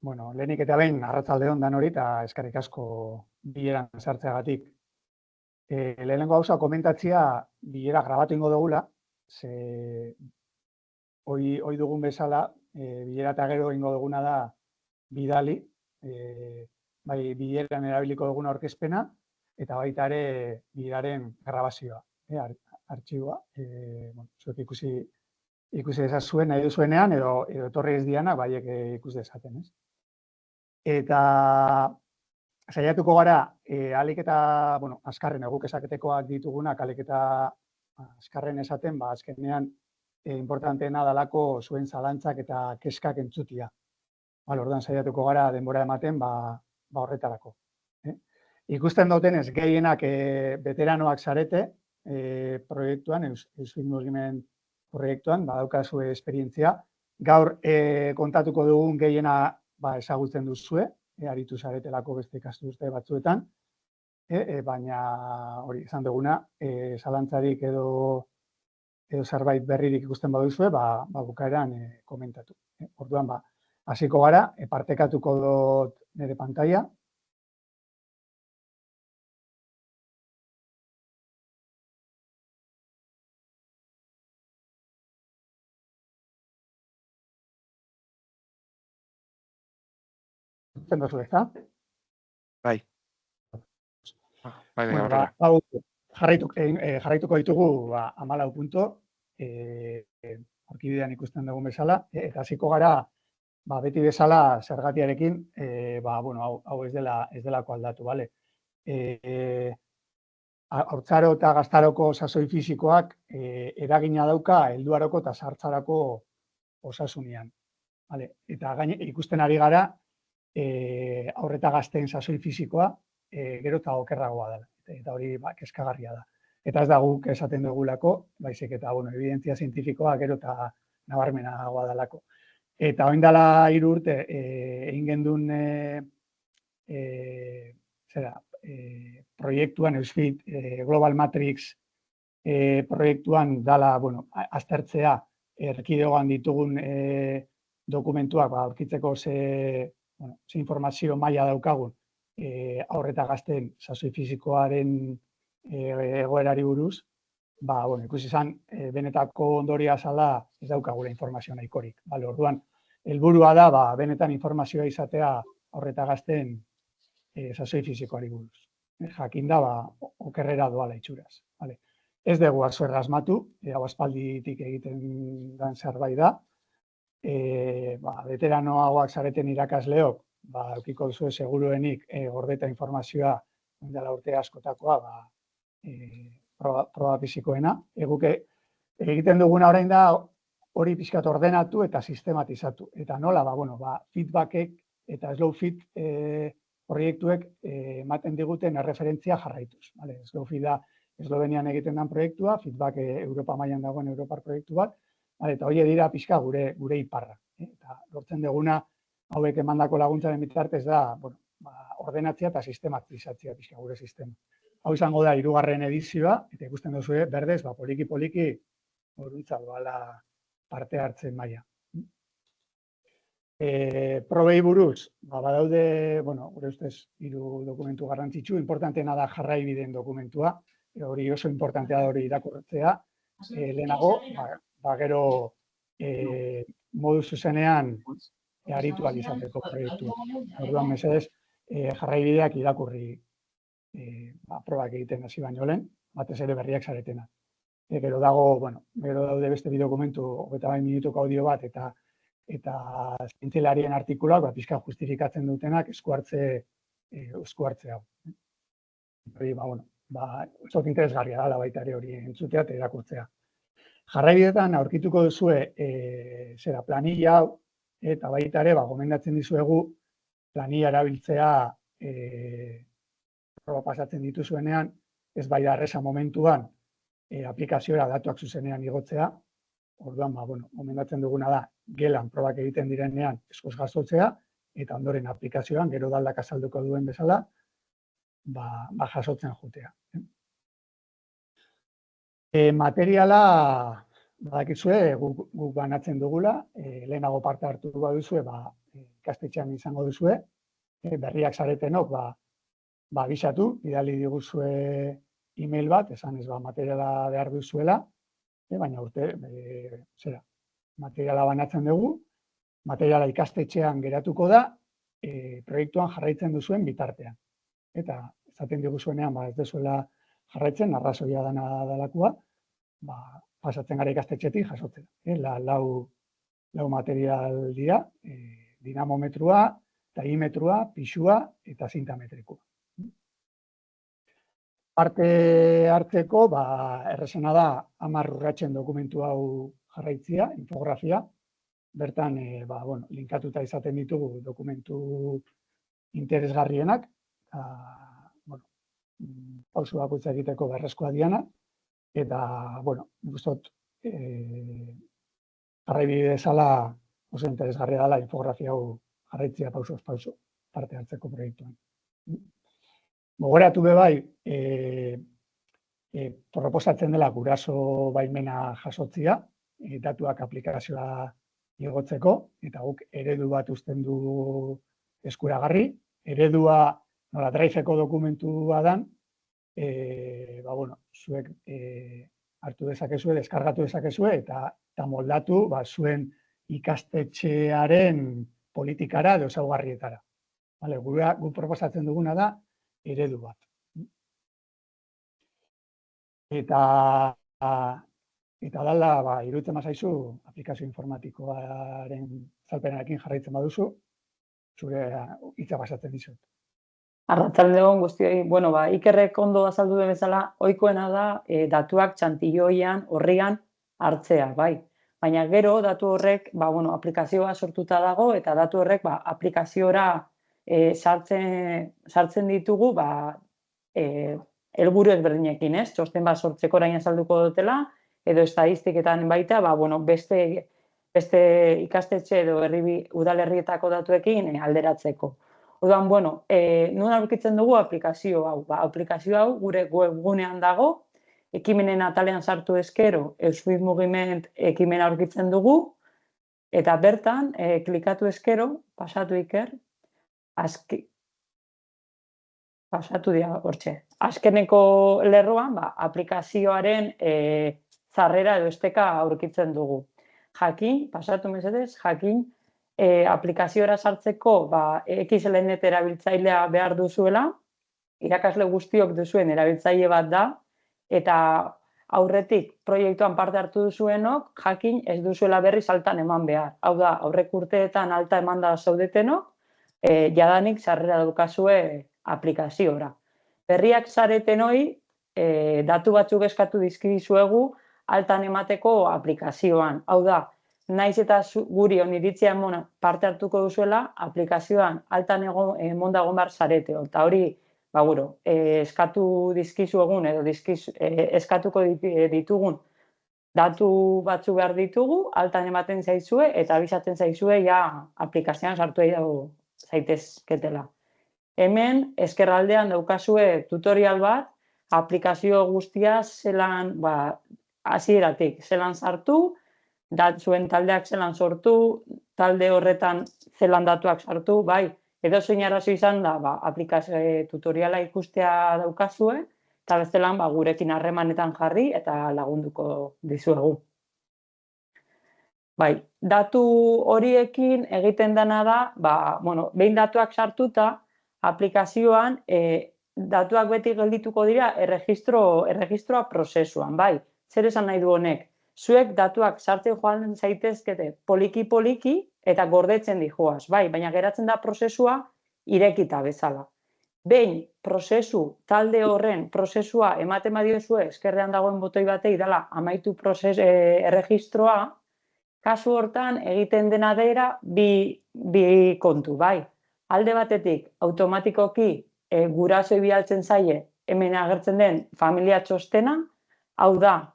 Bueno, lehenik eta behin, arratsalde on danori eta eskerrik asko bileran sartzeagatik. Lehenengo gauza komentatzea bilera grabatu ingo dugula, ze hoi dugun bezala, bilera eta gero ingo duguna da bidali, bai bileran erabiliko duguna aurkezpena, eta baita ere bileraren grabazioa, artxiboa, zuek ikusi dezazuen nahi duzuenean, edo etorri ez dianak, baiek ikus dezaten, ez? Eta saiatuko gara, ahalik eta, azkarren, guk esaketekoak ditugunak, ahalik eta azkarren esaten, azkenean, importanteena dalako zuen zalantzak eta kezkak entzutia. Orduan saiatuko gara denbora ematen, horretarako. Ikusten dautenez, gehienak veteranoak zarete proiektuan, Euskal Mugimen proiektuan, badaukazue esperientzia. Gaur kontatuko dugun gehiena ezagutzen duzue, aritu zaretelako beste ikasturte batzuetan, baina hori esan duguna, zalantzarik edo zerbait berririk ikusten baduzue, bukaeran komentatu. Orduan, hasiko gara, partekatuko dut nire pantalla. Ikusten duzu, ezta? Bai. Bai, horrela. Jarraituko ditugu 14 punto, aurkibidean ikusten dugun bezala, eta hasiko gara, beti bezala zergatiarekin, hau ez delako aldatu, bale? Haurtzaro eta gaztaroko sasoi fisikoak eragina dauka helduaroko eta zahartzarako osasunean. Eta ikusten ari gara, haur eta gazteen sasoi fisikoa gero eta okerragoa dela. Eta hori kezkagarria da. Eta ez da guk esaten dugulako, baizik eta evidentzia zientifikoa gero eta nabarmenagoa delako. Eta orain dela 3 urte egin gendun proiektuan, Eusfit Global Matrix proiektuan dela aztertzea erkidegoan ditugun dokumentuak aurkitzeko ze informazio maila daukagun haur eta gazteen sasoi fisikoaren egoerari buruz, ikusi izan benetako ondorioa zela ez daukagula informazio nahikorik. Orduan, helburua da benetan informazioa izatea haur eta gazteen sasoi fisikoari buruz. Jakin da, okerrera doala itxuraz. Ez dugu azuerra asmatu, hau aspalditik egiten den zerbait da. Veteranoagoak zareten irakasleok, eukiko duzue seguruenik gordeta informazioa dela urte askotakoa, proba fisikoena. Guk egiten duguna orain da hori pixkat ordenatu eta sistematizatu. Eta nola, feedbackek eta slow fit proiektuek ematen diguten erreferentzia jarraituz. Slow fit da Eslovenian egiten den proiektua, feedback Europa mailan dagoen Europar proiektu bat, eta hori dira pixka gure iparra. Eta lortzen duguna hauek emandako laguntzaren bitartez da ordenatzea eta sistematizatzea pixka gure sistema. Hau izango da 3. edizioa, eta ikusten duzu berdez, poliki-poliki horuntza doala parte hartzen maila. Probei buruz, badaude, gure ustez, 3 dokumentu garrantzitsu, importanteena da jarraibideen dokumentua, hori oso importantea da hori irakurtzea, lehenago, gero modu zuzenean aritu izateko proiektu. Orduan, mesedez, jarraibideak irakurri probak egiten hasi baino lehen, batez ere berriak zaretena. Gero daude beste bidokumentu, 22 minutuko audio bat, eta zientzialarien artikuluak, pixka justifikatzen dutenak eskuartze hau. Hori, oso interesgarria da baita ere hori entzutea eta irakurtzea. Jarraibideetan aurkituko duzue planilla hau, eta baita ere, gomendatzen dizuegu planilla erabiltzea proba pasatzen dituzuenean, ez bai da erreza momentuan aplikazioa datuak zuzenean igotzea. Orduan, gomendatzen duguna da, gelan probak egiten direnean eskoz jasotzea, eta ondoren aplikazioan, gero daldak azalduko duen bezala, jasotzen jutea. Materiala, badakizue, guk banatzen dugula, lehenago parte hartu baduzue, ikastetxean izango duzue, berriak zaretenok, abisatu, bidali diguzue e-mail bat, esan ez materiala behar duzuela, baina materiala banatzen dugu, materiala ikastetxean geratuko da, proiektuan jarraitzen duzuen bitartean. Eta esaten diguzuenean, ez dezuela jarraitzen, arrazoia dana dalakua, pasatzen gara ikastetxetik jasotzen. Lau material dira, dinamometrua, tahimetrua, pisua eta zintametrikua. Parte hartzeko, errezena da 10 urratsen dokumentu hau jarraitzia, infografia. Bertan, linkatuta izaten ditugu dokumentu interesgarrienak, pausu bakoitza egiteko beharrezkoa diana, eta, gustot, jarraibide bezala oso interesgarria dela infografia hau jarraitzia pausoz pauso parte hartzeko proiektuan. Gogoratu bai, proposatzen dela guraso baimena jasotzia, datuak aplikazioa igotzeko, eta guk eredu bat uzten du eskuragarri. Eredua nola Drive-eko dokumentua dan, zuek hartu dezakezue, deskargatu dezakezue, eta moldatu zuen ikastetxearen politikara edo ezaugarrietara. Guk proposatzen duguna da eredu bat. Eta dala, iruditzen bazaizu, aplikazio informatikoaren zalpenarekin jarraitzen baduzu, zure hitza pasatzen dizut. Arratsaldeon guztioi, Ikerrek ondo azaldu den bezala, ohikoena da datuak txantilloian, orrian hartzea, bai. Baina gero datu horrek, aplikazioa sortuta dago eta datu horrek aplikaziora sartzen ditugu helburu ezberdinekin, ez? Txosten bat sortzeko orain azalduko dutela, edo estadistiketan baita, beste ikastetxe edo udalerrietako datuekin alderatzeko. Orduan, non aurkitzen dugu aplikazio hau? Aplikazio hau gure webgunean dago, ekimenen atalean sartu ezkero, Euskadi Mugiment ekimena aurkitzen dugu, eta bertan, klikatu ezkero, pasatu Iker, pasatu dira hortxe. Azkeneko lerroan, aplikazioaren sarrera edo esteka aurkitzen dugu. Jakin, pasatu mesedez, jakin, aplikaziora sartzeko XLNet erabiltzailea behar duzuela, irakasle guztiok duzuen erabiltzaile bat da, eta aurretik proiektuan parte hartu duzuenok, jakin ez duzuela berriz altan eman behar. Hau da, aurrek urteetan alta eman da zaudetenok, jadanik sarrera daukazue aplikaziora. Berriak zareten hori, datu batzuk eskatu dizkizuegu altan emateko aplikazioan. Hau da, naiz eta guri oniritzia parte hartuko duzuela, aplikazioan altan emonda egon behar zarete. Eta hori, eskatu dizkizuegun edo eskatuko ditugun datu batzu behar ditugu, altan ematen zaizue eta abisatzen zaizue aplikazioan sartu zaitezketela. Hemen, eskerraldean daukazue tutorial bat, aplikazio guztia zelan, hasieratik, zelan sartu, zuen taldeak zelan sortu, talde horretan zelan datuak sartu, edo zein arazo izan da, aplikazio tutoriala ikustea daukazue, eta bestelan gurekin harremanetan jarri eta lagunduko dizuegu. Datu horiekin egiten dena da, behin datuak sartuta, aplikazioan datuak beti geldituko dira erregistroa prozesuan, zer esan nahi du honek? Zuek datuak sartzen joan zaitezkete poliki-poliki eta gordetzen dijoaz, baina geratzen da prozesua irekita bezala. Behin talde horren prozesua ematen badiozue eskerrean dagoen botoi batei dela amaitu erregistroa, kasu hortan egiten dena dira bi kontu, alde batetik automatikoki gurasoei bidaltzen zaie hemen agertzen den familia txostena, hau da,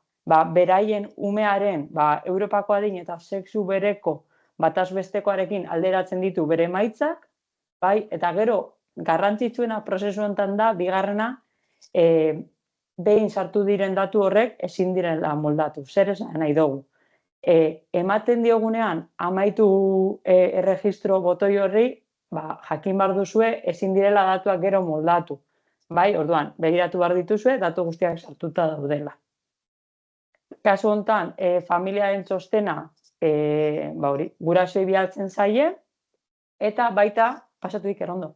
beraien umearen Europako adin eta sexu bereko bataz bestekoarekin alderatzen ditu bere emaitzak, eta gero garrantzitsuena prozesu honetan da, bigarrena, behin sartu diren datu horrek ezin direla moldatu. Zer esan nahi dugu? ematen diogunean amaitu erregistro botoi horri, jakin behar duzue ezin direla datuak gero moldatu. Bai, orduan, begiratu behar dituzue, datu guztiak sartuta daudela. Kasu honetan, familiaren txostena, gurasoei bidaltzen zaie, eta baita, pasatuik erondo,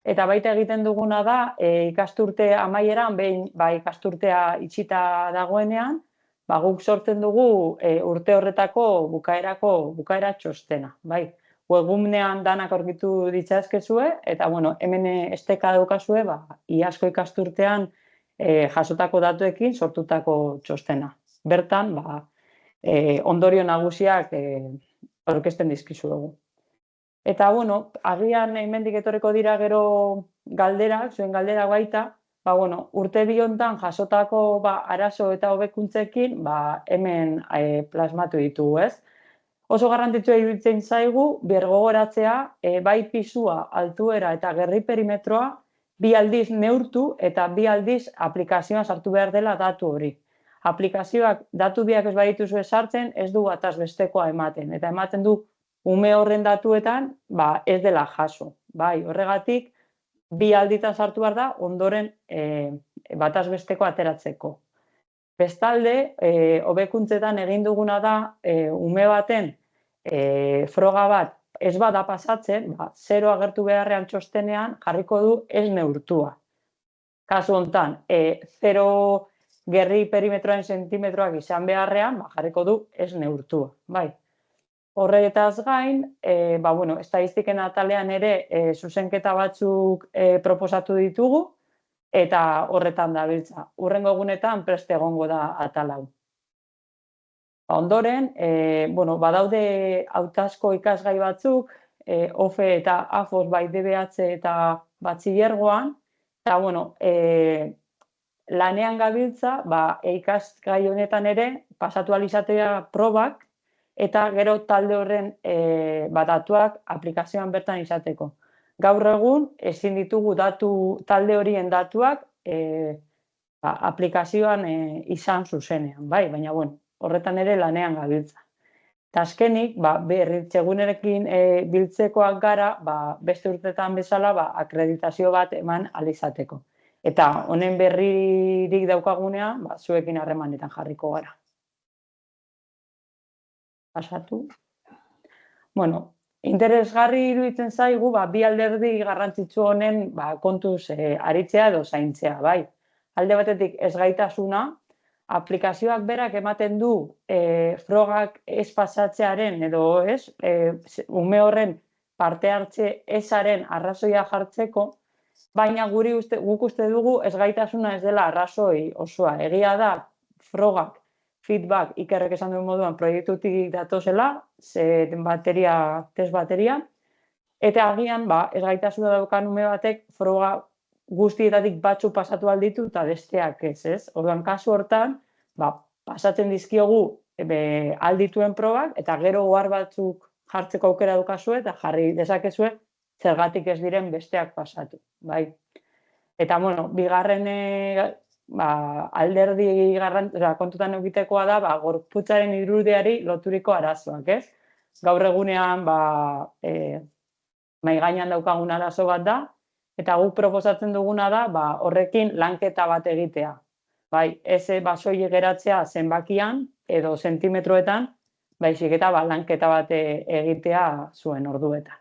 eta baita egiten duguna da, ikasturte amaieran, behin ikasturtea itxita dagoenean, guk sortzen dugu urte horretako bukaera txostena, bai. Webgunean danak aurkitu ditzazkezue, eta hemen esteka daukazue, iazko ikasturtean jasotako datuekin sortutako txostena. Bertan, ondorio nagusiak aurkezten dizkizu dugu. Eta, agian hemendik etorriko dira gero galderak, zuen galderak baita, urte bi hontan jasotako arazo eta hobekuntzekin hemen plasmatu ditugu, ez? Oso garrantzitsua iruditzen zaigu birgogoratzea bai pisua, altuera eta gerri perimetroa bi aldiz neurtu eta bi aldiz aplikazioan sartu behar dela datu hori. Aplikazioak datu biak ez badituzue sartzen, ez du bataz bestekoa ematen. Eta ematen du ume horren datuetan ez dela jaso. Bai, horregatik bi alditan sartu behar da ondoren bataz besteko ateratzeko. Bestalde, hobekuntzetan egin duguna da ume baten froga bat ez bada pasatzen, 0 agertu beharrean txostenean jarriko du ez neurtua. Kasu honetan, 0 gerri perimetroen sentimetroak izan beharrean, jarriko du ez neurtua. Horretaz gain, estatistiken atalean ere zuzenketa batzuk proposatu ditugu, eta horretan dabiltza. Hurrengo egunetan preste egongo da atal hau. Ondoren, badaude hautazko ikasgai batzuk, OFE eta AFOS bai DBH eta batxilergoan, eta lanean gabiltza, ikasgai honetan ere pasatu ahal izatea probak, eta gero talde horren datuak aplikazioan bertan izateko. Gaur egun, ezin ditugu talde horien datuak aplikazioan izan zuzenean, baina horretan ere lanean gabiltza. Eta azkenik, berritzegunerekin biltzekoak gara, beste urtetan bezala, akreditazio bat eman ahal izateko. Eta honen berririk daukagunean, zuekin harremanetan jarriko gara. Pasatu. Interesgarri iruditzen zaigu, bi alderdi garrantzitsu honen kontuz aritzea edo zaintzea, bai. Alde batetik ezgaitasuna, aplikazioak berak ematen du frogak ez pasatzearen edo ez, ume horren parte hartze ezaren arrazoia jartzeko, baina guk uste dugu ezgaitasuna ez dela arrazoi osoa. Egia da, frogak, feedback, Ikerrek esan duen moduan, proiektutik datozela, test bateria, eta agian, ezgaitasuna daukan ume batek froga guztietatik batzu pasatu alditu eta besteak ez. Orduan, kasu hortan, pasatzen dizkiogu aldituen probak, eta gero ohar batzuk jartzeko aukera dukazue, eta jarri dezakezue zergatik ez diren besteak pasatu. Eta, bigarren alderdi kontutan egitekoa da, gorputzaren irudiari loturiko arazoak, ez? Gaur egunean, mahai gainean daukagun arazo bat da, eta guk proposatzen duguna da, horrekin lanketa bat egitea. Ez soilik geratzea zenbakian edo sentimetroetan, baizik eta lanketa bat egitea zuen orduetan.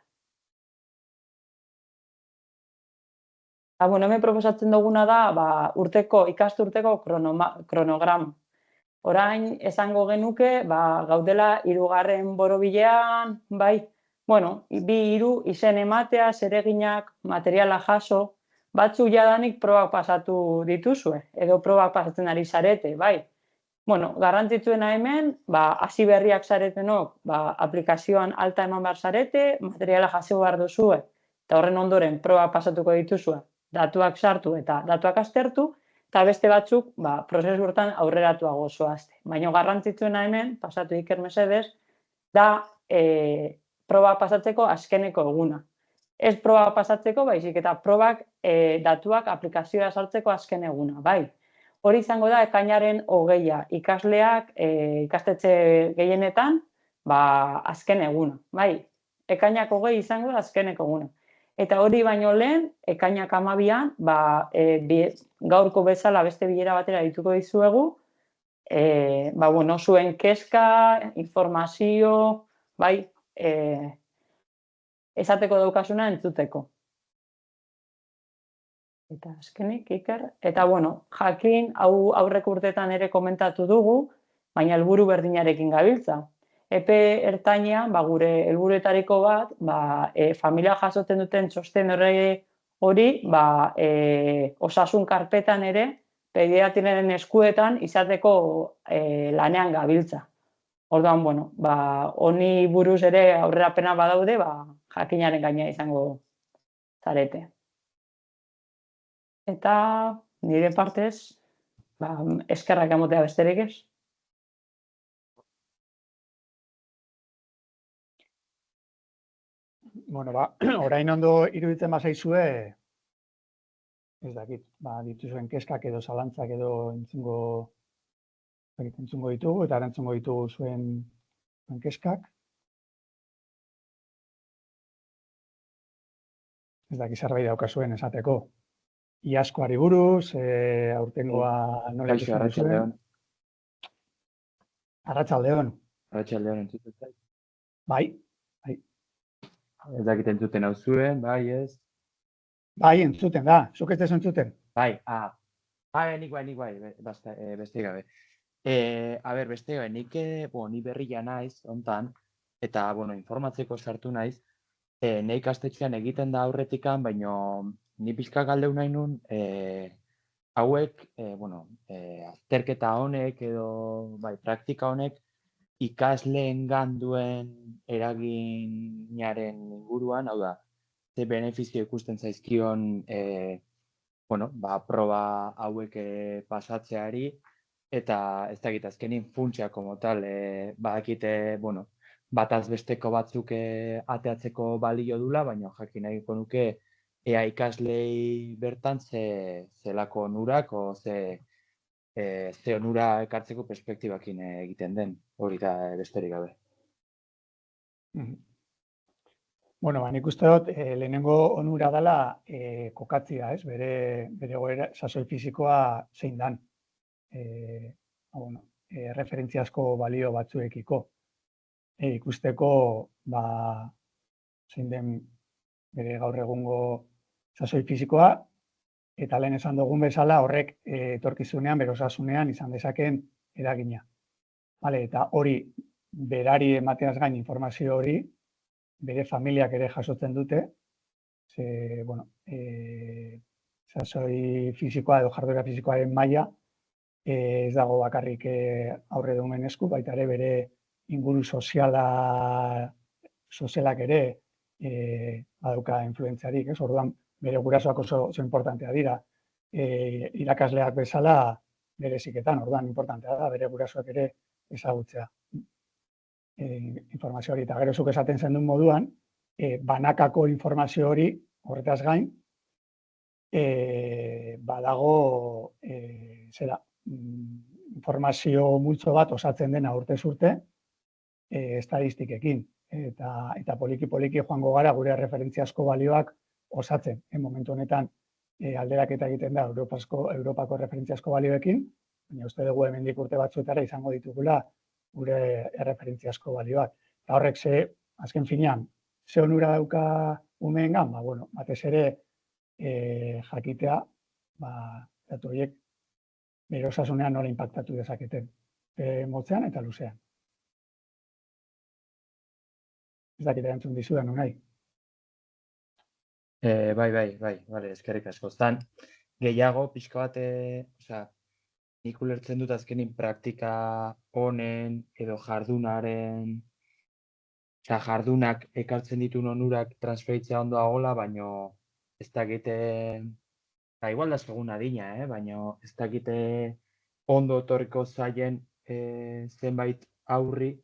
Hemen proposatzen duguna da ikasturteko kronograma. Orain esango genuke, gaudela 3. borobilean, bi 3 izen ematea, zereginak, materiala jaso, batzu jadanik probak pasatu dituzue, edo probak pasatzen ari zarete, garrantzitsuena hemen, hasi berriak zaretenok, aplikazioan alta eman behar zarete, materiala jaso behar duzue, eta horren ondoren probak pasatuko dituzue, datuak sartu eta datuak aztertu, eta beste batzuk prozesu hortan aurreratuago zoazte. Baina garrantzitsuena hemen, pasatu Iker mesedez, da probak pasatzeko azkeneko eguna. Ez probak pasatzeko, baizik eta probak datuak aplikazioa sartzeko azken eguna, Hori izango da ekainaren 20. Ikasleak ikastetxe gehienetan, azken eguna, bai. Ekainak 20 izango da azkeneko eguna. Eta hori baino lehen, ekainak 12an, gaurko bezala beste bilera batera dituko dizuegu, zuen kezka, informazio, bai, esateko daukasuna entzuteko. Eta azkenik, Iker, eta jakin, hau aurreko urteetan ere komentatu dugu, baina helburu berdinarekin gabiltza. Epe ertainean, gure helburuetariko bat, familia jasotzen duten txosten hori, osasun karpetan ere, pediatriaren eskuetan izateko lanean gabiltza. Orduan, honi buruz ere aurrerapena badaude, jakinaren gaina izango zarete. Eta nire partez, eskerrak emotea besterik ez. Orain ondo iruditzen bazaizue, ez dakit, dituzuen kezkak edo zalantzak edo entzungo ditugu eta erantzungo ditugu zuen kezkak. Ez dakit zerbait daukazuen esateko. Iazkoari buruz, aurtengoa nola ikusten duzuen. Arratsaldeon. Arratsaldeon entzuten zait. Bai. Ez dakit entzuten hau zuen, bai, ez? Bai, entzuten da. Zuk ez dezu entzuten? Bai, nik bai, beste gabe. Beste gabe, ni berria naiz, hontan, eta, informatzeko sartu naiz, nahi ikastetxean egiten da aurretikan, baina ni pixka galdeu nahi nun, hauek, azterketa honek edo, praktika honek, ikasleengan duen eraginaren inguruan, hau da, ze benefizio ikusten zaizkion, proba hauek pasatzeari, eta ez dakit azkenin funtsia como tal, badakite, bataz besteko batzuk ateatzeko balio dula, baina jakin nahiko nuke ea ikaslei bertan zelako onurak o ze onura ekartzeko perspektibakin egiten den, hori da besterik gabe. Nik uste dut lehenengo onura dela kokatzia, ez? Bere goera sasoi fisikoa zein dan. Referentziazko balio batzuekiko. Ikusteko zein den bere gaur egungo sasoi fisikoa, eta lehen esan dugun bezala horrek etorkizunean, bere osasunean izan dezakeen eragina. Eta hori berari emateaz gain informazio hori, bere familiak ere jasotzen dute, sasoi fisikoa edo jarduera fisikoaren maila ez dago bakarrik aurredumen esku, baita ere bere inguru sozialak ere badauka influentziarik, ez? Orduan, bere gurasoak oso importantea dira. Irakasleak bezala bere ziketan, orduan, importantea da, bere gurasoak ere ezagutzea. Informazio hori, eta gero zuk esaten zen duen moduan, banakako informazio hori, horretaz gain, badago, informazio multzo bat osatzen dena urtez urte, estadistikekin, eta poliki-poliki joango gara gure referentziazko balioak osatzen. Momentu honetan alderaketa egiten da Europako referentziazko balioekin, baina uste dugu hemendik urte batzuetara izango ditugula gure erreferentziazko balioak. Eta horrek azken finean, ze onura dauka umeengan, batez ere jakitea, datu horiek bere osasunean nola inpaktatu dezaketen, motzean eta luzean. Ez dakit erantzun dizudan, unai? Bai, eskerrik asko. Zan, gehiago, pixka bat, nik ulertzen dut azkenin praktika honen edo jardunak ekartzen dituen onurak transferitzea ondo dagoela, baina ez dakite, igual da segun adina, baina ez dakite ondo etorriko zaien zenbait aurri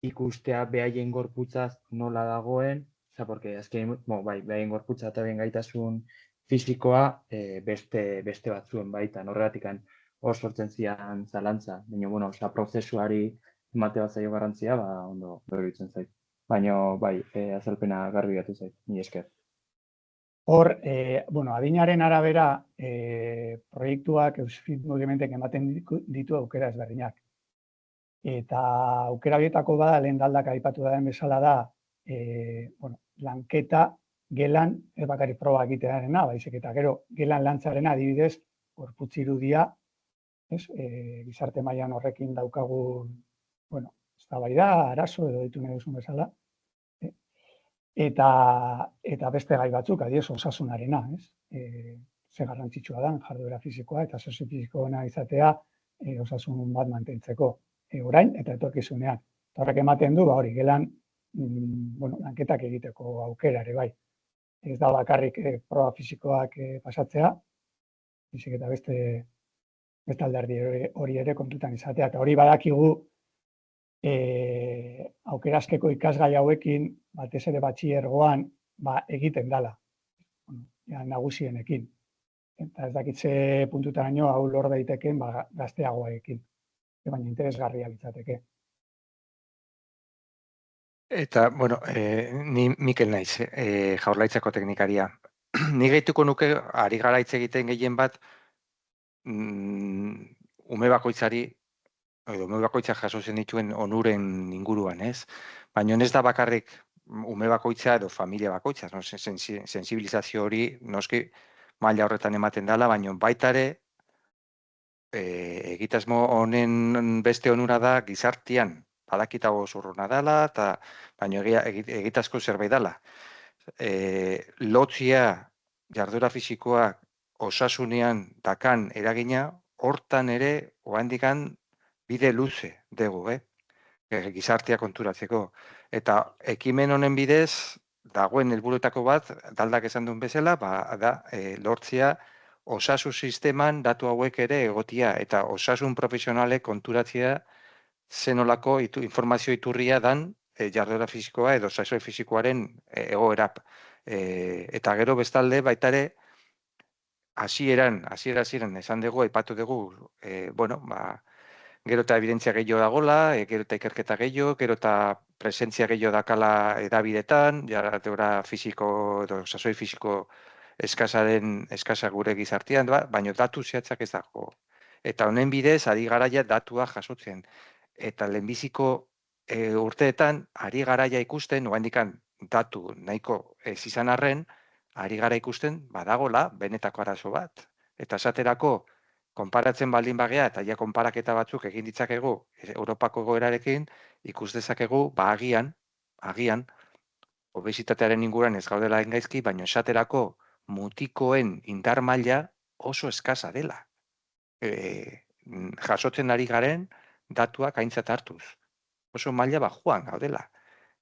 ikustea behaien gorputzaz nola dagoen, porque azkenin, behaien gorputza eta behaien gaitasun fisikoa beste batzuen baitan, horregatik hor sortzen zian zalantza. Baina, bueno, prozesuari emate bat zaio garrantzia, ondo iruditzen zait. Baina, bai, azalpena garbi gatu zait, ni esker. Hor, adinaren arabera, proiektuak Eusfit mugimentek ematen ditu aukera ezberdinak. Eta aukera horietako bada, lehen daldak aipatu den bezala da, lanketa gelan, ez bakarrik proba egitearena, baizik eta gero gelan lantzarena adibidez, gorputz irudia, gizarte mailan horrekin daukagu, eztabaida, arazo edo ditu nahi duzun bezala, eta beste gai batzuk, adibidez, osasunarena, ze garrantzitsua da, jarduera fisikoa eta soziofisikoa izatea osasun bat mantentzeko. Orain eta etorkizunean. Eta horrek ematen du, hori, gelan, lanketak egiteko aukera ere bai. Ez da bakarrik proba fisikoak pasatzea, bizik eta beste alderdi hori ere kontutan izatea. Eta hori badakigu aukeraskeko ikasgai hauekin, batez ere batxilergoan, egiten dela, nagusienekin. Eta ez dakitze puntutaraino hau lor daiteken gazteagoekin. Baina interesgarria litzateke. Eta, ni Mikel naiz, Jaurlaritzako teknikaria. Ni gehituko nuke, ari gara hitz egiten gehien bat, ume bakoitzari, ume bakoitzak jasotzen dituen onuren inguruan, ez? Baina ez da bakarrik ume bakoitza edo familia bakoitza, sensibilizazio hori, noski, maila horretan ematen dela, baina baita ere, egitasmo honen beste onura da gizartean, badakitago zurruna dela, baina egitazko zerbait dela. Lotzia, jarduera fisikoak, osasunean dakan eragina, hortan ere, ohandikan bide luze dugu, gizartea konturatzeko. Eta ekimen honen bidez, dagoen helburuetako bat, daldak esan duen bezala, da lortzea osasun sisteman datu hauek ere egotia eta osasun profesionalek konturatzea zenolako informazio iturria dan jarduera fisikoa edo sasoi fisikoaren egoerap. Eta gero bestalde baita ere hasieran esan dugu, aipatu dugu, gero eta evidentzia gehiago dagola, gero eta ikerketa gehiago, gero eta presentzia gehiago dakala edabidetan, jarduera fisiko edo sasoi fisiko eskasa gure gizartean, baina datu zehatzak ez dago. Eta honen bidez, ari garaia datua jasotzen. Eta lehenbiziko urteetan, ari garaia ikusten, oandikan datu nahiko ez izan arren, ari gara ikusten badagola benetako arazo bat. Eta esaterako, konparatzen baldin bagea, eta ja konparaketa batzuk egin ditzakegu Europako goerarekin, ikus dezakegu, agian, obesitatearen inguruan ez gaudela engaizki, baina esaterako mutikoen indar maila oso eskasa dela. Jasotzen ari garen datuak aintzat hartuz. Oso maila bajuan gaudela.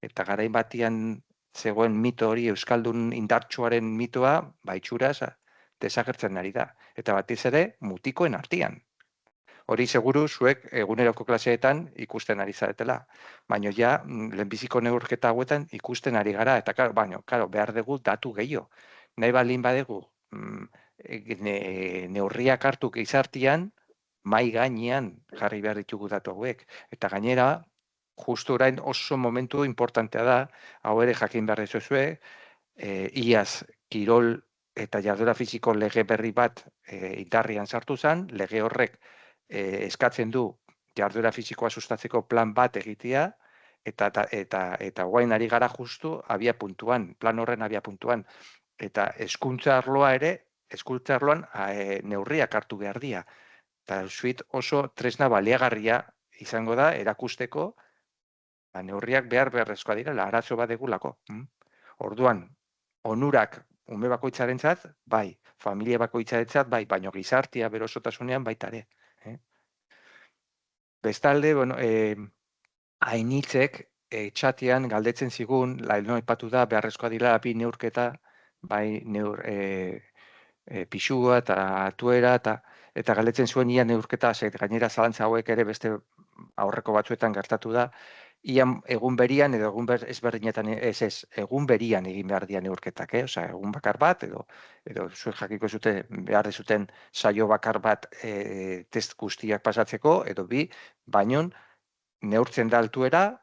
Eta garain batian zegoen mito hori, Euskaldun indartsuaren mitoa, itxuraz desagertzen ari da. Eta batiz ere, mutikoen artean. Hori seguru zuek eguneroko klaseetan ikusten ari zaretela. Baina ja, lehenbiziko neurketa hauetan ikusten ari gara. Eta behar dugu datu gehiago. Nahi baldin badegu, neurriak hartu gizartean, mai gainean jarri behar ditugu datu hauek. Eta gainera, justu orain oso momentu importantea da, hau ere jakin behar dezuzue, iaz kirol eta jarduera fisiko lege berri bat indarrian sartu zen, lege horrek eskatzen du jarduera fisikoa sustatzeko plan bat egitea, eta guain ari gara justu plan horren abia puntuan. Eta hezkuntza arloan neurriak hartu behar dira. Eta Eusfit oso tresna baliagarria izango da erakusteko neurriak beharrezkoa direla, arazo bat egulako. Orduan, onurak ume bakoitzarentzat, bai, familia bakoitzarentzat, bai, baino gizartea berosotasunean baita ere. Bestalde, hainitzek txatean galdetzen zigun, laino aipatu da, beharrezkoa dira bi neurketa, bai pixua eta atuera, eta galdetzen zuen ia neurketa, gainera zalantza hauek ere beste aurreko batzuetan gertatu da, egun berian edo egun ezberdinetan egun berian egin behar dian neurketak, Osea, egun bakar bat edo zuek jakiko zute behar dezuten saio bakar bat test guztiak pasatzeko edo bi, baino neurtzen da altuera,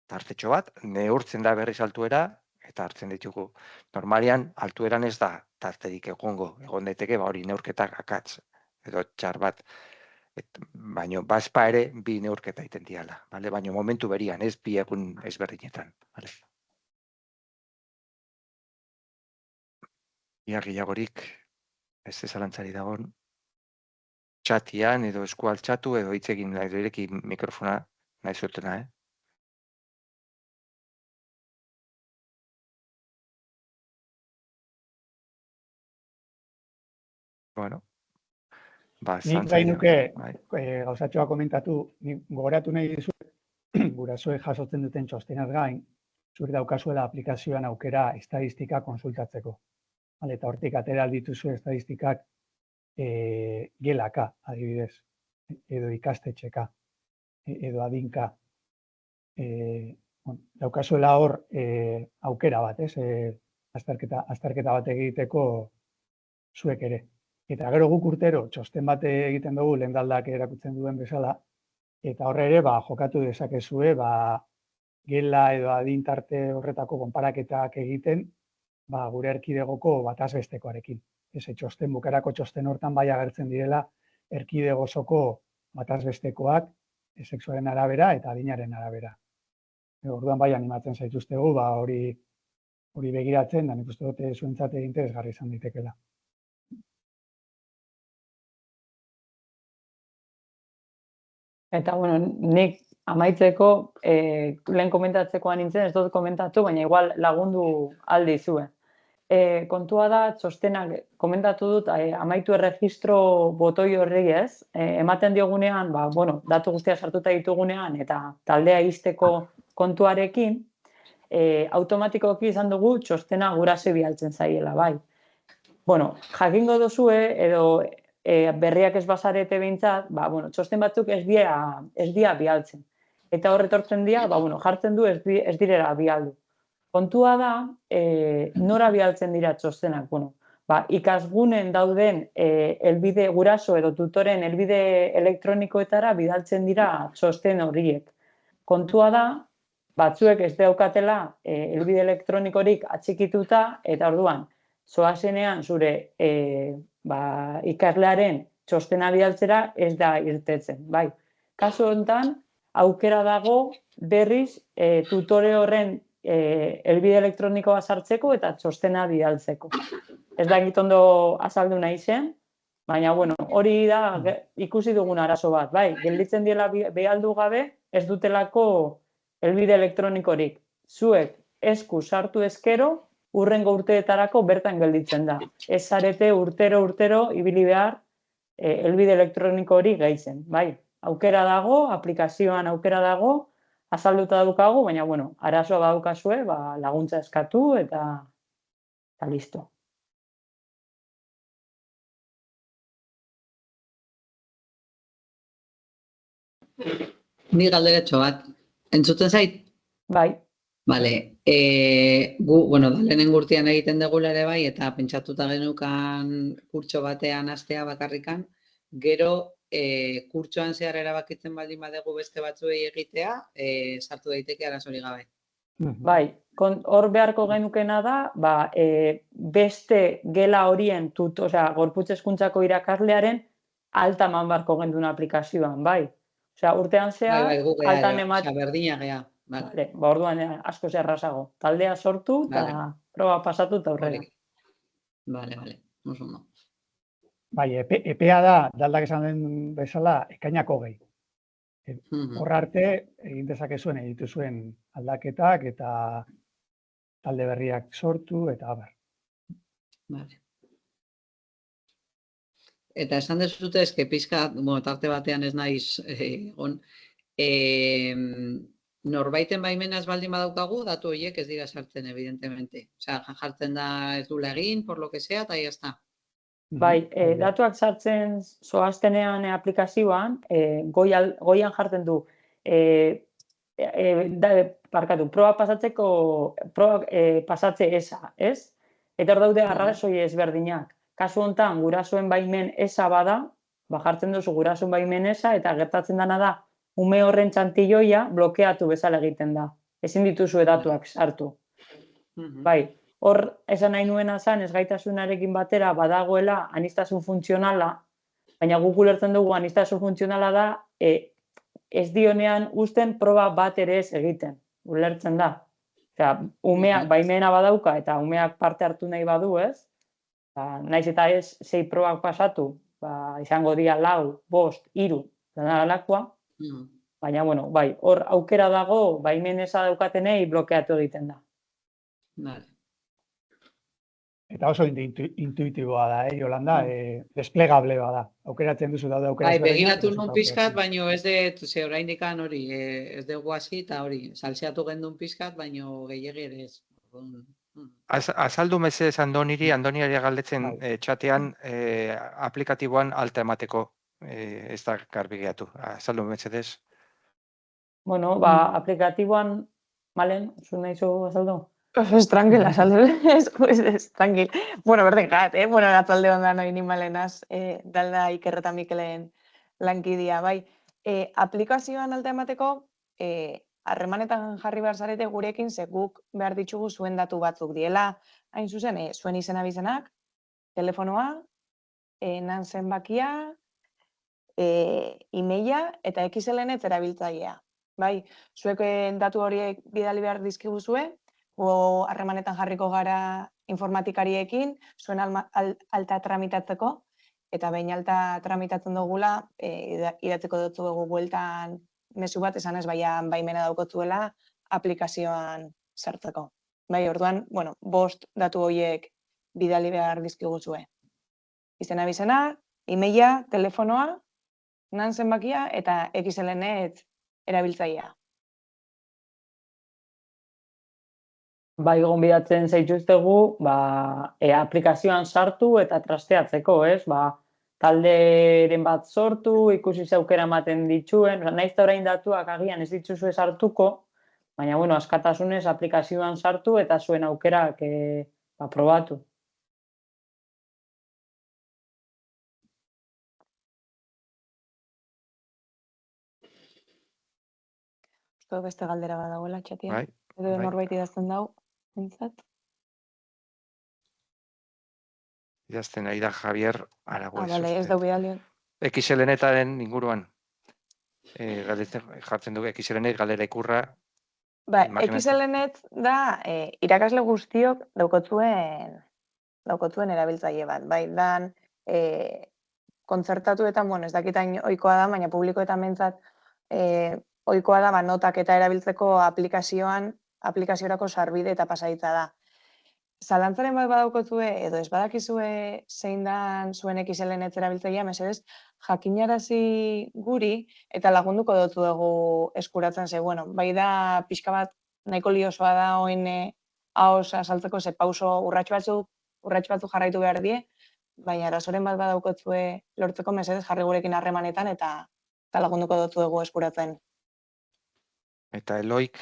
tartetxo bat, neurtzen da berriz altuera eta hartzen ditugu. Normalian altueran ez da tarterik egon daiteke hori neurketak akatz edo txar bat. Baina bazpa ere bi neurketa egiten diala, baina momentu berian, ez bi egun ezberdinetan. Ia gehiagorik, ez zalantzari dagoen, txatian edo esku altxatu edo hitz egin edo ireki mikrofona nahi zutena, Bueno, Nik bai nuke gauzatxoa komentatu, nik gogoratu nahi dizuet, gurasoek jasotzen duten txostenaz gain, zure daukazuela aplikazioan aukera estadistika konsultatzeko. Eta hortik atera dituzu estadistikak gelaka, adibidez, edo ikastetxeka, edo adinka. Daukazuela hor aukera bat, azterketa bat egiteko zuek ere. Eta gero guk urtero txosten bat egiten dugu lehendaldak erakutzen duen bezala, eta horre ere jokatu dezakezue gela edo adintarte horretako konparaketak egiten gure erkidegoko batazbestekoarekin. Txosten bukarako txosten hortan bai agertzen direla erkidego osoko batazbestekoak sexuaren arabera eta adinaren arabera. Orduan bai animatzen zaituztegu hori begiratzen, da nik uste dute zuentzat interesgarri izan daitekela. Eta, bueno, nik amaitzeko, lehen komentatzekoan nintzen, ez dut komentatu, baina igual lagundu aldi zuen. Kontua da, txostenak komentatu dut, amaitu erregistro botoi horri ez, ematen diogunean, datu guztia sartuta ditugunean, eta taldea izteko kontuarekin, automatikoki izan dugu txostena guraso bialtzen zaiela, bai. Bueno, jakingo duzue, edo berriak ez bazarete behintzat, txosten batzuk ez dia bialtzen. Eta horretortzen dira, jartzen du ez direra bialdu. Kontua da, nora bialtzen dira txostenak. Ikasgunen dauden helbide guraso edo tutoren helbide elektronikoetara bidaltzen dira txosten horiek. Kontua da, batzuek ez daukatela helbide elektronikorik atxikituta, eta orduan, zoazenean zure ikaslearen txostena bidaltzera ez da irtetzen. Kasu honetan, aukera dago berriz tutore horren helbide elektronikoa sartzeko eta txostena bidaltzeko. Ez da egiten ondo azaldu nahi zen, baina hori da ikusi dugun arazo bat. Gelditzen diela bialdu gabe ez dutelako helbide elektronikorik. Zuek esku sartu ezkero, urrengo urteetarako bertan gelditzen da. Ez zarete urtero ibili behar helbide elektroniko hori gehitzen. Aukera dago, aplikazioan aukera dago, azalduta daukagu, baina arazoa badaukazue, laguntza eskatu eta listo. Ni galderetxo bat. Entzuten zait? Bai. Bale, gu, lehenengo urtean egiten degula ere bai, eta pentsatuta genukan kurtso batean hastea bakarrikan, gero kurtsoan zehar erabakitzen baldin badegu beste batzuei egitea, sartu daiteke arazorik gabe. Bai, hor beharko genukena da, beste gela horien gorputz hezkuntzako irakaslearen alta eman beharko genduna aplikazioan, bai. Urtean zehar, altan ematen... Berdina gea. Orduan asko zerrazago. Taldea sortu eta proba pasatu eta aurrera. Bale, oso ondo. Epea da, daldak esan den bezala, ekainak 20. Horra arte, egin dezakezuen dituzuen aldaketak eta talde berriak sortu eta abar. Bale. Eta esan dezute eske pizka, tarte batean ez naiz egon, norbaiten baimenaz baldin badaukagu, datu horiek ez dira sartzen, evidentemente. Jartzen da ez dula egin, por lo que sea, eta ya está. Bai, datuak sartzen zoaztenean aplikazioan, goian jartzen du proba pasatze eza, ez? Eta hor daude arrazoi ezberdinak. Kasu honetan, gurasoen baimen eza bada, jartzen duzu gurasoen baimen eza, eta gertatzen dana da, ume horren txantilloia blokeatu bezala egiten da. Ezin dituzu datuak sartu. Bai, hor esan nahi nuena zen, ezgaitasunarekin batera badagoela aniztasun funtzionala, baina guk ulertzen dugu aniztasun funtzionala da, ez dionean uzten proba bat ere ez egiten, ulertzen da. Osea, umeak baimena badauka eta umeak parte hartu nahi badu, ez? Naiz eta ez 6 probak pasatu, izango dira 4, 5, 3, dena galakoa, baina, bueno, bai, hor aukera dago, baimen eza daukatenei blokeatu egiten da. Vale. Eta oso intuitiboa da, Yolanda, desplegable bada. Aukeratzen duzu daude aukera Bai, ezberdinak, begiratu nun pizkat, baino ez dut, ze oraindik hori, ez dugu hasi eta hori, salseatu gendun pizkat, baino gehiegi ere ez. Azaldu mesedez Andoniari galdetzen txatean aplikatiboan alta emateko ez da garbi geratu. Azaldu mesedez. Bueno, aplikatiboan, Malen, zu nahi zu azaldu? Ez, tranquila, ez, tranquil. Bueno, berdin gat, bueno, atzalde ondan hori nimalenaz, dalda Iker eta Mikelen lankidia, bai. Aplikazioan alta emateko, harremanetan jarri behar zarete gurekin, ze guk behar ditugu zuen datu batzuk diela, hain zuzen, zuen izena bizenak, telefonoa, nan zenbakia, e-maila eta XLN erabiltzailea. Bai, zuek datu horiek bidali behar dizkiguzue, harremanetan jarriko gara informatikariekin, zuen alta tramitatzeko, eta behin alta tramitatzen dugula, idatzeko dutzu dugu bueltan mezu bat, esan ez baimena daukotzuela aplikazioan sartzeko. Bai, orduan, 5 datu horiek bidali behar dizkiguzue. Izena bizena, e-maila, telefonoa, nan zenbakia eta XLN erabiltzailea. Bai, gonbidatzen zaituztegu, aplikazioan sartu eta trasteatzeko, ez? Talderen bat sortu, ikusi aukera ematen dituen, naiz eta orain datuak agian ez dituzue sartuko, baina, askatasunez aplikazioan sartu eta zuen aukerak probatu. Uste beste galdera badagoela txatia. Bai. Edo norbait idazten dau, entzat. Idazten ari da Javier Aragoez. Bale, ez dau bidalion. XLN-etaren inguruan. Jartzen dugu XLN galdera ikurra. XLN-et da irakasle guztiok daukotzuen erabiltzaile bat. Bai, dan kontzertatuetan, ez dakitain ohikoa da, baina publikoetan mentzat ohikoa da, notak eta erabiltzeko aplikaziorako sarbide eta pasaitza da. Zalantzaren bat badaukotzue, edo ez badakizue zein dan zuen XLN-et erabiltzailea, mesedez, jakinarazi guri eta lagunduko dutzu dugu eskuratzen ze. Bai da, pixka bat nahiko liosoa da oin haos azaltzeko ze pauso urrats batzuk jarraitu behar die, baina arazoren bat badaukotzue lortzeko mesedez jarri gurekin harremanetan eta lagunduko dutzu dugu eskuratzen. Eta Eloik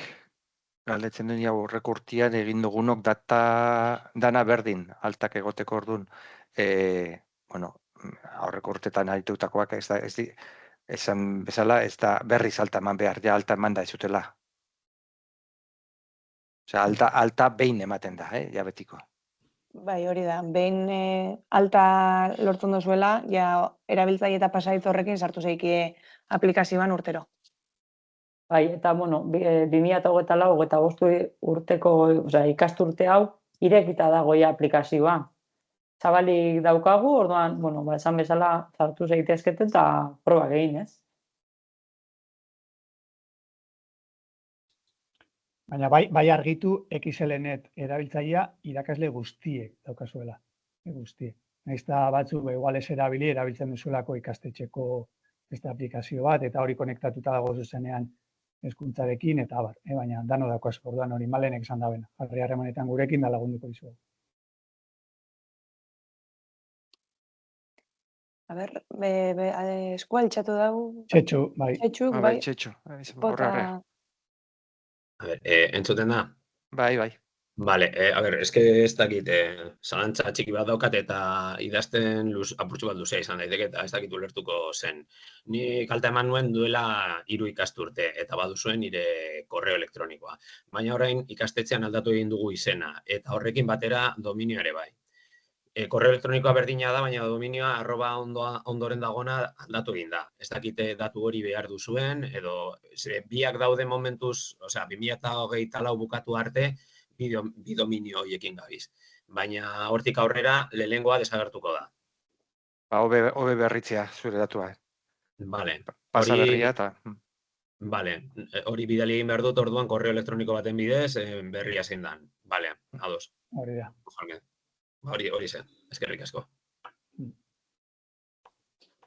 galdetzen duen aurreko urtean egin dugunok dana berdin altak egoteko orduan. Aurreko urtetan aritutakoak esan bezala, ez da berriz alta eman behar, alta eman da ez zutela. Osea, alta behin ematen da, betiko. Bai, hori da, behin alta lortzen duzuela, erabiltzaile eta pasaitz horrekin sartu zeikie aplikazioan urtero. Bai, eta, 2024-2025 urteko, ikasturte hau, irekita dago aplikazioa. Zabalik daukagu, orduan, esan bezala sartu zeitezketen eta probak egin, ez? Baina bai argitu XLN-et erabiltzailea irakasle guztiek daukazuela. Guztiek. Naiz eta batzuk igual ez erabiltzen duzuelako ikastetxeko beste aplikazio bat, eta hori konektatuta dago zuzenean hezkuntzarekin, eta baina dano daukazu, orduan hori Malenek esan dabena. Jarri harremanetan gurekin da lagunduko dizugu. A ber, eskua altxatu dago. Txetxu, bai. Txetxuk, bai. Txetxu, A ber, entzuten da? Bai, bai. Vale, a ber, eske ez dakit, zalantza txiki bat daukat eta idazten apurtxu bat luzea izan daiteke eta ez dakit ulertuko zen. Ni kalta eman nuen duela 3 ikasturte eta baduzuen nire korreo elektronikoa. Baina orain ikastetxean aldatu egin dugu izena eta horrekin batera dominioa ere bai. Korreo elektronikoa berdina da, baina dominioa @ondoren dagona aldatu egin da. Ez dakite datu hori behar duzuen, edo biak daude momentuz, osea, 2024 bukatu arte, bi dominio horiekin gabiz. Baina hortik aurrera, lehenengoa desagertuko da. Ba, hobe berritzea zure datua. Vale. Pasa berria eta... Vale, hori bidali egin behar dut orduan korreo elektroniko baten bidez, berria zein dan. Vale, ados. Hori da. Hori zen, eskerrik asko.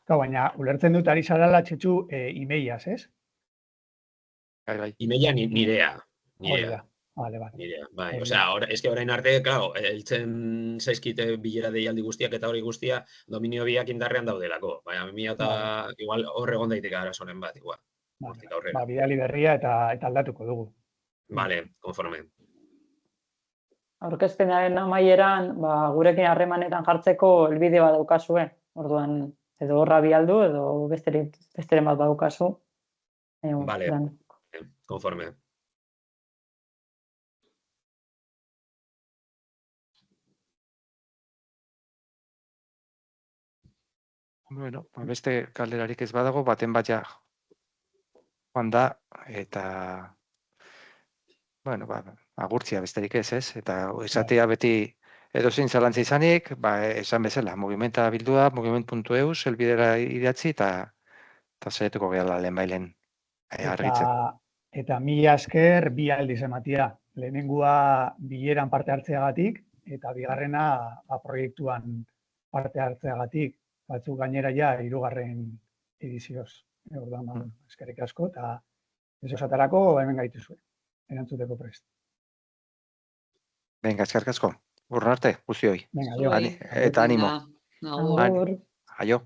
Baina, ulertzen dut ari zarala txetxu emailaz, ez? Bai. Emaila nirea. Hori da. Vale. Nirea, bai. Osea, eske orain arte, claro, heltzen zaizkite bilera deialdi guztiak eta hori guztia dominio biak indarrean daudelako. Baina, 2000 eta igual hor egon daiteke arazoren bat, igual. Hortik aurrera. Bidali berria eta aldatuko dugu. Vale, konforme. Aurkezpenaren amaieran, gurekin harremanetan jartzeko helbide bat daukazue. Orduan, edo horra bialdu, edo besteren bat badaukazu. Vale, konforme. Bueno, beste kalderarik ez badago, baten bat ja joan da, eta bueno, agurtzia besterik ez, eta esatea beti edozein zalantza izanik, esan bezala, mugimenta bildua, mugiment.eus, helbidera idatzi, eta saiatuko gehala lehenbailen argitzen. Eta mila esker bi aldiz ematia. Lehenengua bileran parte hartzeagatik, eta bigarrena proiektuan parte hartzeagatik. Batzuk gainera ja 3. edizioz. Orduan, eskerrik asko, eta ez osatarako hemen gaituzue. Erantzuteko prest. Venga, eskerrik asko. Urren arte, guztioi. Venga, jo. Eta animo. Agur. Aio.